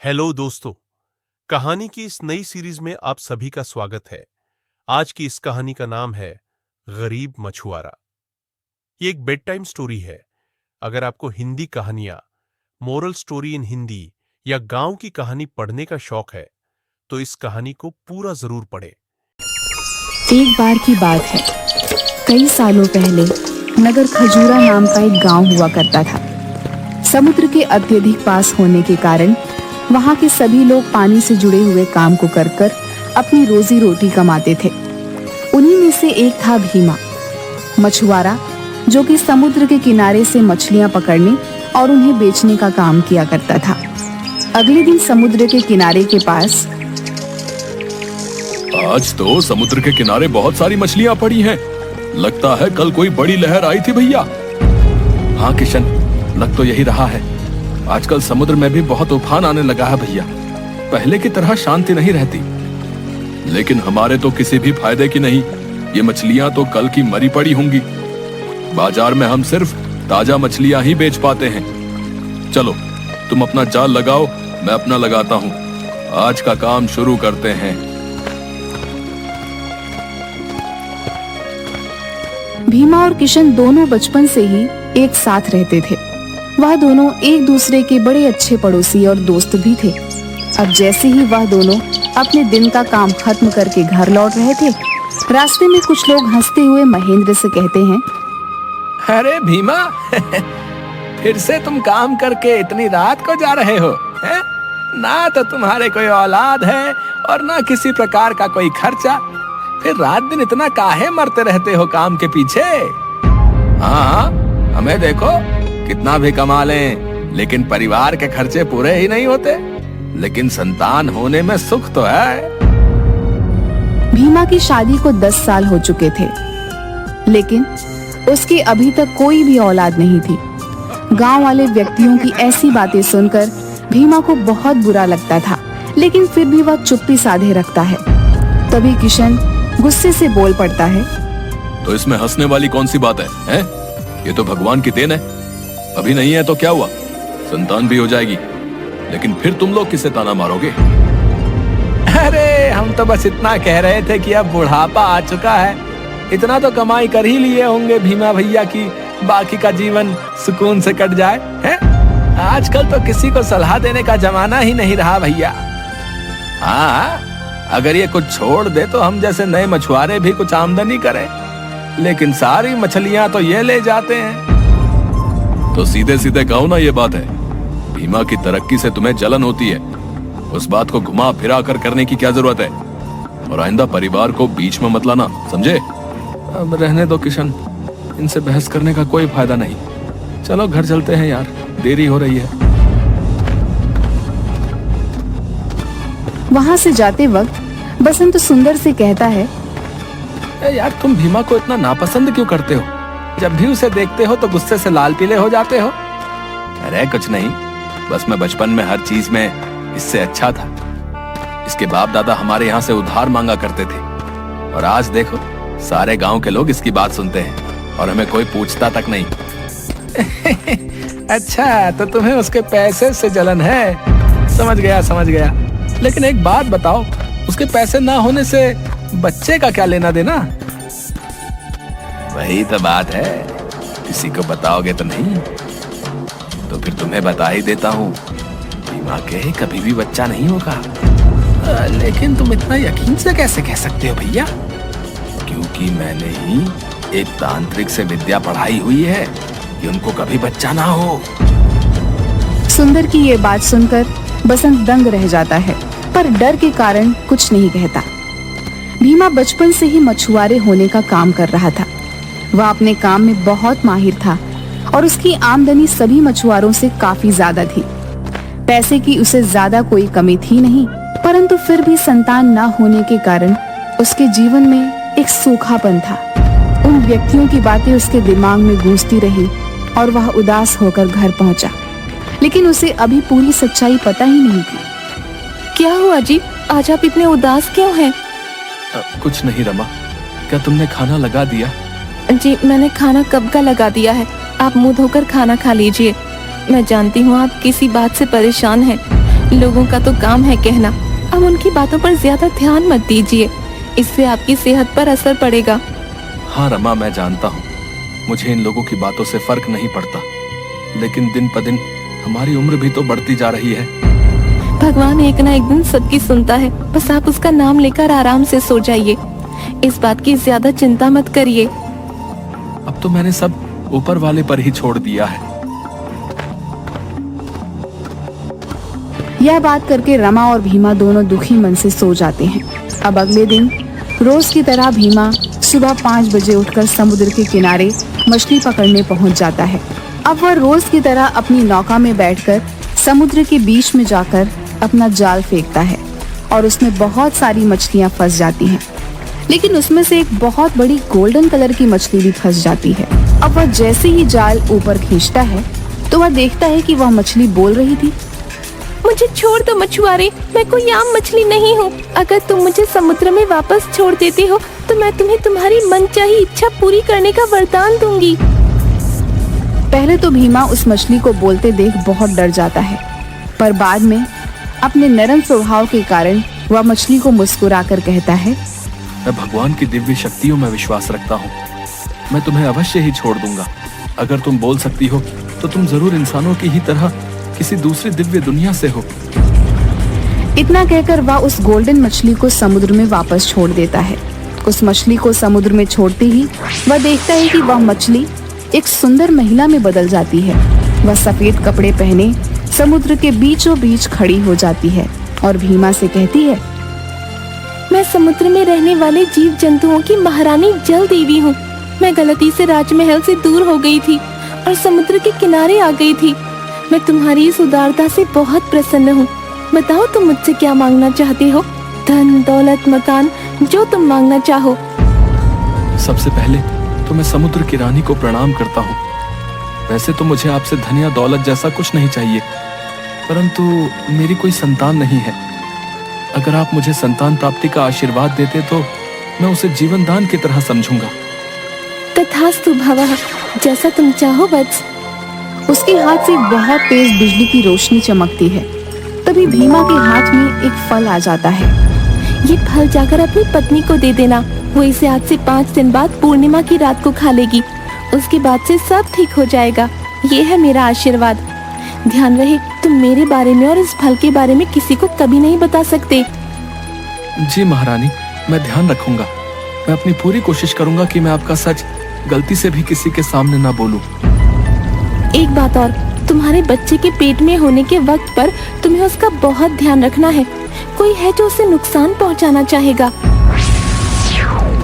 Hello दोस्तों, कहानी की इस नई सीरीज में आप सभी का स्वागत है। आज की इस कहानी का नाम है गरीब मछुआरा। ये एक बेड टाइम स्टोरी है। अगर आपको हिंदी कहानियां, मोरल स्टोरी इन हिंदी या गांव की कहानी पढ़ने का शौक है तो इस कहानी को पूरा जरूर पढ़ें। एक बार की बात है, कई सालों पहले नगर खजूरा नाम का एक गांव हुआ करता था। समुद्र के अत्यधिक पास होने के कारण वहां के सभी लोग पानी से जुड़े हुए काम को कर कर अपनी रोजी रोटी कमाते थे। उन्हीं में से एक था भीमा, मछुआरा, जो कि समुद्र के किनारे से मछलियां पकड़ने और उन्हें बेचने का काम किया करता था। अगले दिन समुद्र के किनारे के पास आज तो समुद्र के किनारे बहुत सारी मछलियां पड़ी हैं। लगता है कल कोई बड़ी लहर आई थी भैया। हाँ किशन, लग तो यही रहा है। आजकल समुद्र में भी बहुत उफान आने लगा है भैया। पहले की तरह शांति नहीं रहती। लेकिन हमारे तो किसी भी फायदे की नहीं। ये मछलियां तो कल की मरी पड़ी होंगी। बाजार में हम सिर्फ ताजा मछलियां ही बेच पाते हैं। चलो तुम अपना जाल लगाओ, मैं अपना लगाता हूँ। आज का काम शुरू करते हैं। भीमा और किशन दोनों बचपन से ही एक साथ रहते थे। वह दोनों एक दूसरे के बड़े अच्छे पड़ोसी और दोस्त भी थे। अब जैसे ही वह दोनों अपने दिन का काम खत्म करके घर लौट रहे थे, रास्ते में कुछ लोग हंसते हुए महेंद्र से कहते हैं, अरे भीमा, फिर से तुम काम करके इतनी रात को जा रहे हो हैं? ना तो तुम्हारे कोई औलाद है और ना किसी प्रकार का कोई खर्चा। फिर रात दिन इतना काहे मरते रहते हो काम के पीछे? हाँ, हमें देखो कितना भी कमा लें, लेकिन परिवार के खर्चे पूरे ही नहीं होते। लेकिन संतान होने में सुख तो है। भीमा की शादी को 10 साल हो चुके थे, लेकिन उसकी अभी तक कोई भी औलाद नहीं थी। गांव वाले व्यक्तियों की ऐसी बातें सुनकर भीमा को बहुत बुरा लगता था, लेकिन फिर भी वह चुप्पी साधे रखता है। तभी किशन गुस्से से बोल पड़ता है, तो इसमें हंसने वाली कौन सी बात है? ये तो भगवान की देन है। अभी नहीं है तो क्या हुआ, संतान भी हो जाएगी। लेकिन फिर तुम लोग किसे ताना मारोगे? अरे हम तो बस इतना कह रहे थे कि अब बुढ़ापा आ चुका है। इतना तो कमाई कर ही लिए होंगे भीमा भैया की बाकी का जीवन सुकून से कट जाए हैं? आजकल तो किसी को सलाह देने का जमाना ही नहीं रहा भैया। हाँ, अगर ये कुछ छोड़ दे तो हम जैसे नए मछुआरे भी कुछ आमदनी करें, लेकिन सारी मछलियां तो ये ले जाते हैं। तो सीधे सीधे कहो ना, ये बात है। भीमा की तरक्की से तुम्हें जलन होती है। उस बात को घुमा फिरा कर करने की क्या जरूरत है? और आइंदा परिवार को बीच में मत लाना, समझे? अब रहने दो किशन, इनसे बहस करने का कोई फायदा नहीं। चलो घर चलते हैं यार, देरी हो रही है। वहां से जाते वक्त बसंत सुंदर से कहता है, यार तुम भीमा को इतना नापसंद क्यों करते हो? जब भी उसे देखते हो तो गुस्से से लाल पीले हो जाते हो। अरे कुछ नहीं, बस मैं बचपन में हर चीज में इससे अच्छा था। इसके बाप दादा हमारे यहाँ से उधार मांगा करते थे, और आज देखो सारे गांव के लोग इसकी बात सुनते हैं और हमें कोई पूछता तक नहीं। अच्छा, तो तुम्हें उसके पैसे से जलन है। समझ गया समझ गया। लेकिन एक बात बताओ, उसके पैसे ना होने से बच्चे का क्या लेना देना? वही तो बात है, किसी को बताओगे तो नहीं। तो फिर तुम्हें बता ही देता हूँ, भीमा के कभी भी बच्चा नहीं होगा। लेकिन तुम इतना यकीन से कैसे कह सकते हो भैया? क्योंकि मैंने ही एक तांत्रिक से विद्या पढ़ाई हुई है कि उनको कभी बच्चा ना हो। सुंदर की ये बात सुनकर बसंत दंग रह जाता है, पर डर के कारण कुछ नहीं कहता। भीमा बचपन से ही मछुआरे होने का काम कर रहा था। वह अपने काम में बहुत माहिर था और उसकी आमदनी सभी मछुआरों से काफी ज्यादा थी। पैसे की उसे ज्यादा कोई कमी थी नहीं, परंतु फिर भी संतान न होने के कारण उसके जीवन में एक सूखापन था। उन व्यक्तियों की बातें उसके दिमाग में गूंजती रही और वह उदास होकर घर पहुंचा, लेकिन उसे अभी पूरी सच्चाई पता ही नहीं थी। क्या हुआ जी, आज आप इतने उदास क्यों हैं? कुछ नहीं रमा, क्या तुमने खाना लगा दिया? जी मैंने खाना कब का लगा दिया है। आप मुंह धोकर खाना खा लीजिए। मैं जानती हूँ आप किसी बात से परेशान हैं, लोगों का तो काम है कहना। अब उनकी बातों पर ज्यादा ध्यान मत दीजिए, इससे आपकी सेहत पर असर पड़ेगा। हाँ रमा, मैं जानता हूँ मुझे इन लोगों की बातों से फर्क नहीं पड़ता, लेकिन दिन ब दिन हमारी उम्र भी तो बढ़ती जा रही है। भगवान एक ना एक दिन सबकी सुनता है, बस आप उसका नाम लेकर आराम से सो जाइए। इस बात की ज्यादा चिंता मत करिए। अब तो मैंने सब ऊपर वाले पर ही छोड़ दिया है। यह बात करके रमा और भीमा दोनों दुखी मन से सो जाते हैं। अब अगले दिन रोज की तरह भीमा सुबह 5 बजे उठकर समुद्र के किनारे मछली पकड़ने पहुंच जाता है। अब वह रोज की तरह अपनी नौका में बैठकर समुद्र के बीच में जाकर अपना जाल फेंकता है और उसमें बहुत सारी मछलियां फंस जाती हैं। लेकिन उसमें से एक बहुत बड़ी गोल्डन कलर की मछली भी फंस जाती है। अब वह जैसे ही जाल ऊपर खींचता है तो वह देखता है कि वह मछली बोल रही थी, मुझे छोड़ दो मछुआरे, मैं कोई आम मछली नहीं हूँ। अगर तुम मुझे समुद्र में वापस छोड़ देते हो तो मैं तुम्हें तुम्हारी मनचाही इच्छा पूरी करने का वरदान दूंगी। पहले तो भीमा उस मछली को बोलते देख बहुत डर जाता है, पर बाद में अपने नरम स्वभाव के कारण वह मछली को मुस्कुराकर कहता है, मैं भगवान की दिव्य शक्तियों में विश्वास रखता हूँ, मैं तुम्हें अवश्य ही छोड़ दूंगा। अगर तुम बोल सकती हो तो तुम जरूर इंसानों की ही तरह किसी दूसरी दिव्य दुनिया से हो। इतना कहकर वह उस गोल्डन मछली को समुद्र में वापस छोड़ देता है। उस मछली को समुद्र में छोड़ते ही वह देखता है कि वह मछली एक सुंदर महिला में बदल जाती है। वह सफेद कपड़े पहने समुद्र के बीचों बीच खड़ी हो जाती है और भीमा से कहती है, मैं समुद्र में रहने वाले जीव जंतुओं की महारानी जल देवी हूँ। मैं गलती से राजमहल से दूर हो गई थी और समुद्र के किनारे आ गई थी। मैं तुम्हारी इस उदारता से बहुत प्रसन्न हूँ। बताओ तुम मुझसे क्या मांगना चाहते हो? धन, दौलत, मकान, जो तुम मांगना चाहो। सबसे पहले तो मैं समुद्र की रानी को प्रणाम करता हूँ। वैसे तो मुझे आपसे धन या दौलत जैसा कुछ नहीं चाहिए, परंतु मेरी कोई संतान नहीं है। अगर आप मुझे संतान प्राप्ति का आशीर्वाद देते तो मैं उसे जीवन दान की तरह समझूंगा। तथास्तु भवः, जैसा तुम चाहो वत्स। उसके हाथ से बहुत तेज बिजली की रोशनी चमकती है। तभी भीमा के हाथ में एक फल आ जाता है। ये फल जाकर अपनी पत्नी को दे देना, वो इसे आज से 5 दिन बाद पूर्णिमा की रात को खा लेगी। उसके बाद से सब ठीक हो जाएगा। ये है मेरा आशीर्वाद। ध्यान रहे तुम मेरे बारे में और इस फल के बारे में किसी को कभी नहीं बता सकते। जी महारानी, मैं ध्यान रखूंगा। मैं अपनी पूरी कोशिश करूंगा कि मैं आपका सच गलती से भी किसी के सामने ना बोलूं। एक बात और, तुम्हारे बच्चे के पेट में होने के वक्त पर तुम्हें उसका बहुत ध्यान रखना है। कोई है जो उसे नुकसान पहुंचाना चाहेगा।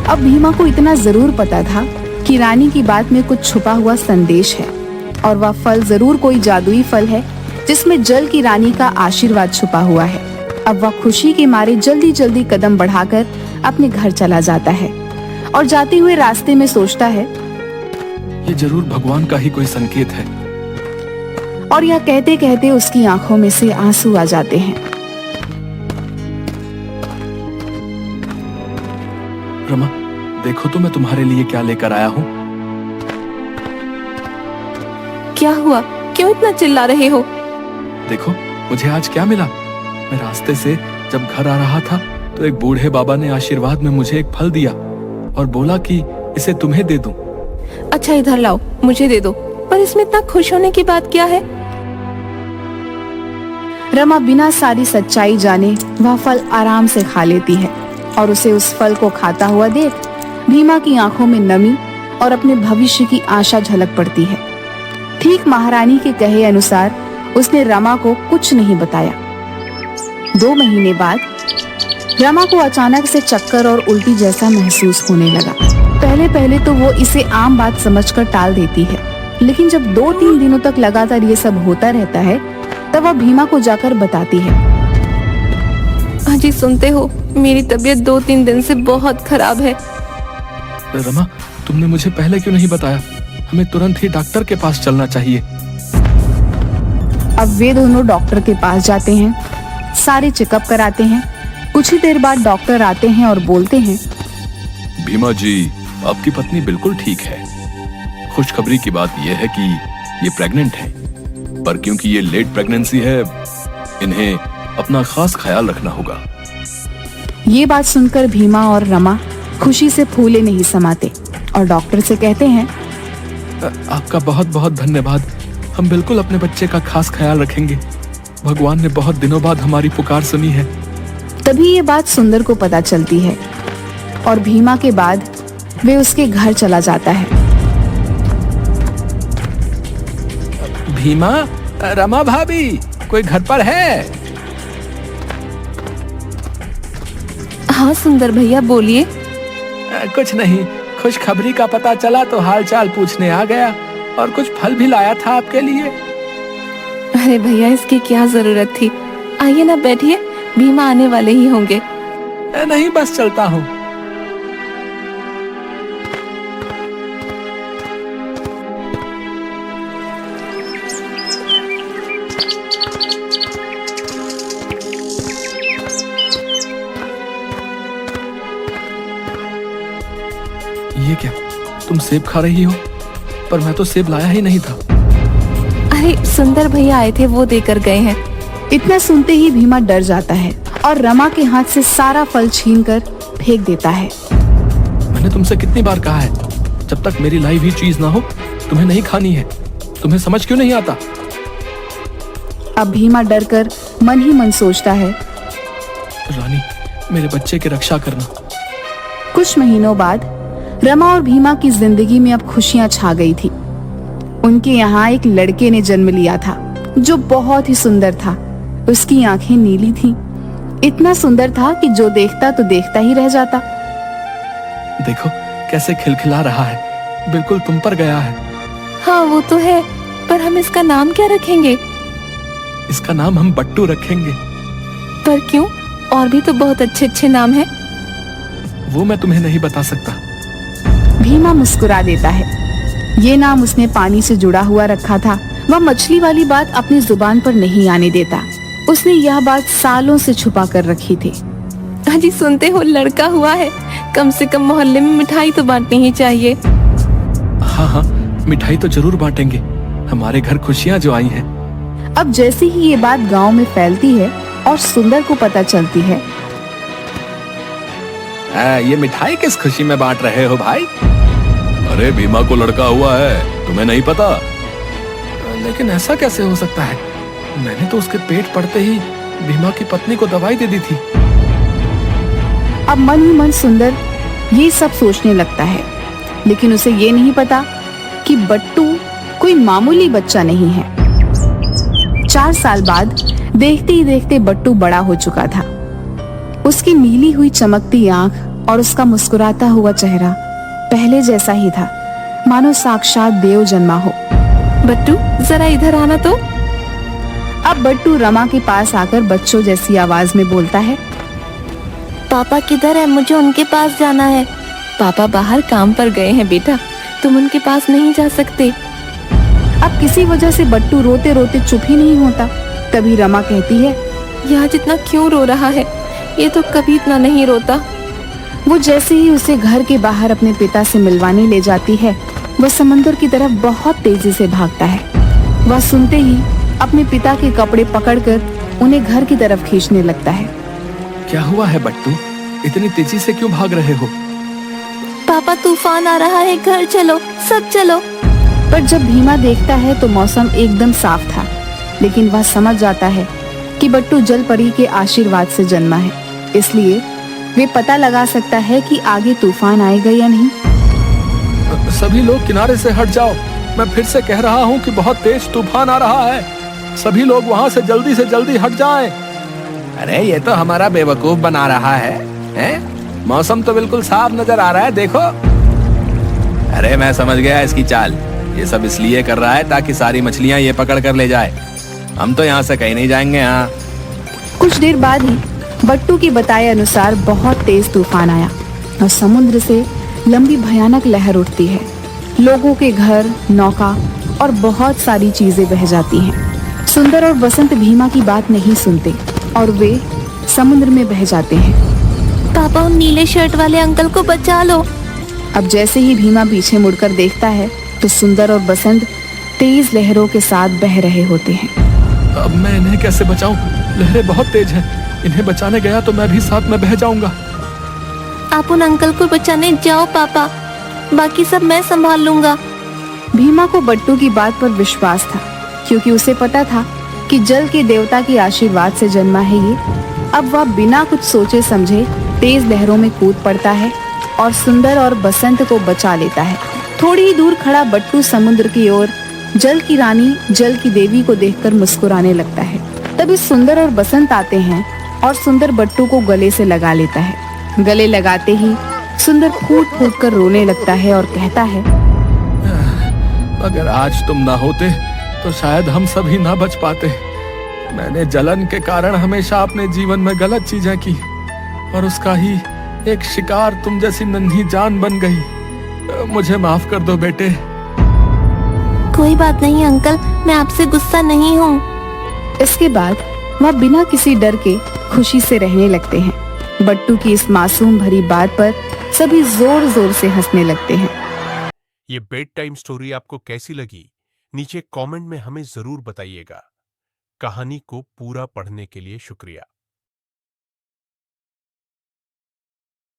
अब भीमा को इतना जरूर पता था कि रानी की बात में कुछ छुपा हुआ संदेश है और वह फल जरूर कोई जादुई फल है जिसमें जल की रानी का आशीर्वाद छुपा हुआ है। अब वह खुशी के मारे जल्दी जल्दी कदम बढ़ाकर अपने घर चला जाता है और जाते हुए रास्ते में सोचता है, ये जरूर भगवान का ही कोई संकेत है। और यह कहते कहते उसकी आंखों में से आंसू आ जाते हैं। रमा, देखो तो मैं तुम्हारे लिए क्या लेकर आया हूँ। क्या हुआ? क्यों इतना चिल्ला रहे हो? देखो मुझे आज क्या मिला। मैं रास्ते से जब घर आ रहा था तो एक बूढ़े बाबा ने आशीर्वाद में मुझे एक फल दिया और बोला कि इसे तुम्हें दे दूं। अच्छा इधर लाओ, मुझे दे दो। पर इसमें इतना खुश होने की बात क्या है? रमा बिना सारी सच्चाई जाने वह फल आराम से खा लेती है और उसे उस फल को खाता हुआ देख भीमा की आंखों में नमी और अपने भविष्य की आशा झलक पड़ती है। ठीक महारानी के कहे अनुसार उसने रमा को कुछ नहीं बताया। 2 महीने बाद रमा को अचानक से चक्कर और उल्टी जैसा महसूस होने लगा। पहले पहले तो वो इसे आम बात समझकर टाल देती है, लेकिन जब 2-3 दिनों तक लगातार ये सब होता रहता है तब वह भीमा को जाकर बताती है। अजी सुनते हो, मेरी तबीयत 2-3 दिन से बहुत खराब है। रमा, तुमने मुझे पहले क्यों नहीं बताया? हमें तुरंत ही डॉक्टर के पास चलना चाहिए। अब वे दोनों डॉक्टर के पास जाते हैं, सारे चेकअप कराते हैं। कुछ ही देर बाद डॉक्टर आते हैं और बोलते हैं, भीमा जी, आपकी पत्नी बिल्कुल ठीक है। खुशखबरी की बात यह है कि ये प्रेग्नेंट है, पर क्योंकि ये लेट प्रेगनेंसी है, इन्हें अपना खास ख्याल रखना होगा। ये बात सुनकर भीमा और रमा खुशी से फूले नहीं समाते और डॉक्टर से कहते हैं, आपका बहुत बहुत धन्यवाद। हम बिल्कुल अपने बच्चे का खास ख्याल रखेंगे। भगवान ने बहुत दिनों बाद हमारी पुकार सुनी है। तभी ये बात सुंदर को पता चलती है और भीमा के बाद वे उसके घर चला जाता है। भीमा, रमा भाभी, कोई घर पर है? हाँ सुंदर भैया बोलिए। कुछ नहीं, खुशखबरी का पता चला तो हालचाल पूछने आ गया और कुछ फल भी लाया था आपके लिए। अरे भैया इसकी क्या जरूरत थी, आइए ना बैठिए, भीमा आने वाले ही होंगे। नहीं, बस चलता हूँ। ये क्या, तुम सेब खा रही हो? पर मैं तो सेब लाया ही नहीं था। अरे सुंदर भैया आए थे, वो देकर गए हैं। इतना सुनते ही भीमा डर जाता है और रमा के हाथ से सारा फल छीनकर फेंक देता है। मैंने तुमसे कितनी बार कहा है, जब तक मेरी लाई हुई चीज ना हो तुम्हें नहीं खानी है। तुम्हें समझ क्यों नहीं आता? अब भीमा डरकर मन ही मन सोचता है, रानी, मेरे बच्चे की रक्षा करना। कुछ महीनों बाद रमा और भीमा की जिंदगी में अब खुशियां छा गई थी। उनके यहाँ एक लड़के ने जन्म लिया था जो बहुत ही सुंदर था। उसकी आंखें नीली थीं, इतना सुंदर था कि जो देखता तो देखता ही रह जाता। देखो कैसे खिलखिला रहा है, बिल्कुल तुम पर गया है। हाँ वो तो है, पर हम इसका नाम क्या रखेंगे? इसका नाम हम बट्टू रखेंगे। पर क्यों? और भी तो बहुत अच्छे अच्छे नाम हैं। वो मैं तुम्हें नहीं बता सकता। भीमा मुस्कुरा देता है। ये नाम उसने पानी से जुड़ा हुआ रखा था। वह मछली वाली बात अपनी जुबान पर नहीं आने देता। उसने यह बात सालों से छुपा कर रखी थी। अजी सुनते हो, लड़का हुआ है, कम से कम मोहल्ले में मिठाई तो बांटनी ही चाहिए। हाँ हाँ, मिठाई तो जरूर बांटेंगे। हमारे घर खुशियाँ जो आई हैं। अब जैसे ही ये बात गांव में फैलती है और सुंदर को पता चलती है। ये मिठाई किस खुशी में बांट रहे हो भाई? अरे भीमा को लड़का हुआ है, तुम्हें नहीं पता? लेकिन ऐसा कैसे हो सकता है? मैंने तो उसके पेट पड़ते ही भीमा की पत्नी को दवाई दे दी थी। अब मन ही मन सुंदर ये सब सोचने लगता है, लेकिन उसे ये नहीं पता कि बट्टू कोई मामूली बच्चा नहीं है। 4 साल बाद देखते ही देखते बट्टू बड़ा हो चुका था। उसकी नीली हुई चमकती आंख और उसका मुस्कुराता हुआ चेहरा पहले जैसा ही था, मानो साक्षात देव जन्मा हो। बट्टू जरा इधर आना तो। अब बट्टू रमा के पास आकर बच्चों जैसी आवाज में बोलता है, पापा किधर है? मुझे उनके पास जाना है। पापा बाहर काम पर गए हैं बेटा, तुम उनके पास नहीं जा सकते। अब किसी वजह से बट्टू रोते रोते चुप ही नहीं होता। तभी रमा कहती है, यह आज इतना क्यों रो रहा है? ये तो कभी इतना नहीं रोता। वो जैसे ही उसे घर के बाहर अपने पिता से मिलवाने ले जाती है, वह समुद्र की तरफ बहुत तेजी से भागता है। वह सुनते ही अपने पिता के कपड़े पकड़कर उन्हें घर की तरफ खींचने लगता है। क्या हुआ है बट्टू, इतनी तेजी से क्यों भाग रहे हो? पापा तूफान आ रहा है, घर चलो, सब चलो। पर जब भीमा देखता है तो मौसम एकदम साफ था, लेकिन वह समझ जाता है कि बट्टू जल परी के आशीर्वाद से जन्मा है, इसलिए वे पता लगा सकता है कि आगे तूफान आएगा या नहीं। सभी लोग किनारे से हट जाओ, मैं फिर से कह रहा हूँ कि बहुत तेज तूफान आ रहा है। सभी लोग वहाँ से जल्दी हट जाएं। अरे ये तो हमारा बेवकूफ बना रहा है, हैं? मौसम तो बिल्कुल साफ नजर आ रहा है, देखो। अरे मैं समझ गया इसकी चाल। ये सब इसलिए कर रहा है ताकि सारी मछलियाँ ये पकड़ कर ले जाए। हम तो यहाँ से कहीं नहीं जाएंगे। यहाँ कुछ देर बाद ही बट्टू के बताए अनुसार बहुत तेज तूफान आया और समुद्र से लंबी भयानक लहर उठती है। लोगों के घर, नौका और बहुत सारी चीजें बह जाती हैं। सुंदर और बसंत भीमा की बात नहीं सुनते और वे समुद्र में बह जाते हैं। पापा उन नीले शर्ट वाले अंकल को बचा लो। अब जैसे ही भीमा पीछे मुड़कर देखता है तो सुंदर और बसंत तेज लहरों के साथ बह रहे होते हैं। अब मैं इन्हें कैसे बचाऊं? लहरें बहुत तेज हैं। इन्हें बचाने गया तो मैं भी साथ में बह जाऊंगा। आप उन अंकल को बचाने जाओ पापा, बाकी सब मैं संभाल लूंगा। भीमा को बट्टू की बात पर विश्वास था, क्योंकि उसे पता था कि जल के देवता के आशीर्वाद से जन्मा है ये। अब वह बिना कुछ सोचे समझे तेज लहरों में कूद पड़ता है और सुंदर और बसंत को बचा लेता है। थोड़ी ही दूर खड़ा बट्टू समुद्र की ओर जल की रानी, जल की देवी को देखकर मुस्कुराने लगता है। तभी सुंदर और बसंत आते हैं और सुंदर बट्टू को गले से लगा लेता है। गले लगाते ही सुंदर फूट फूट कर रोने लगता है और कहता है, अगर आज तुम ना होते तो शायद हम सभी ना बच पाते। मैंने जलन के कारण हमेशा अपने जीवन में गलत चीजें की और उसका ही एक शिकार तुम जैसी नन्ही जान बन गई। मुझे माफ कर दो बेटे। कोई बात नहीं अंकल, मैं आपसे गुस्सा नहीं हूँ। इसके बाद वह बिना किसी डर के खुशी से रहने लगते हैं। बट्टू की इस मासूम भरी बात पर सभी जोर जोर से हंसने लगते हैं। ये बेड टाइम स्टोरी आपको कैसी लगी? नीचे कमेंट में हमें जरूर बताइएगा। कहानी को पूरा पढ़ने के लिए शुक्रिया।